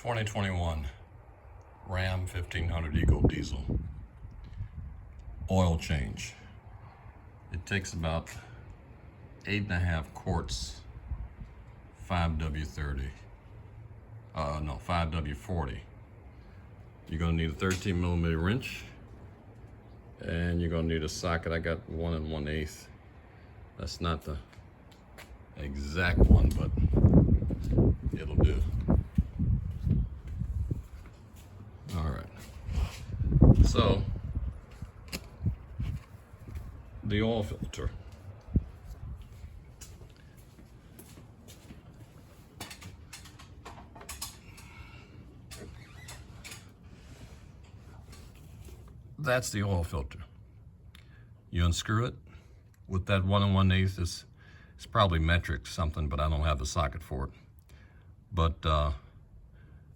2021 Ram 1500 Ecodiesel oil change. It takes about 8.5 quarts 5W30. 5W40. You're gonna need a 13mm wrench, and you're gonna need a socket. I got 1 1/8. That's not the exact one, but it'll do. All right. So the oil filter. That's the oil filter. You unscrew it with that 1 1/8. It's probably metric something, but I don't have the socket for it. But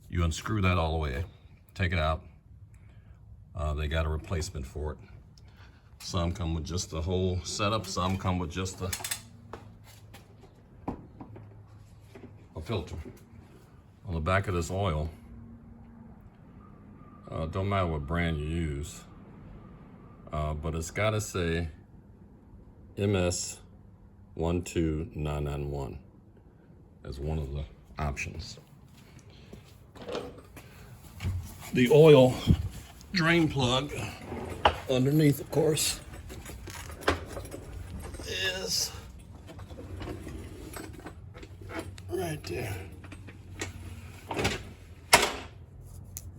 you unscrew that all the way, take it out. They got a replacement for it. Some come with just the whole setup, some come with just a filter. On the back of this oil, don't matter what brand you use, but it's got to say MS 12991 as one of the options. The oil drain plug underneath, of course, is right there,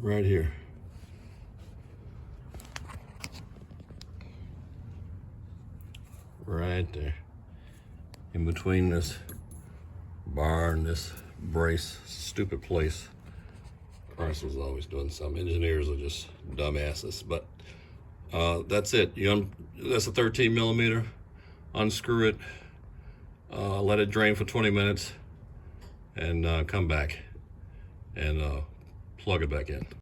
right here. Right there, in between this bar and this brace. Stupid place. Carson's always doing something. Engineers are just dumbasses, but that's it. That's a 13mm. Unscrew it, let it drain for 20 minutes, and come back and plug it back in.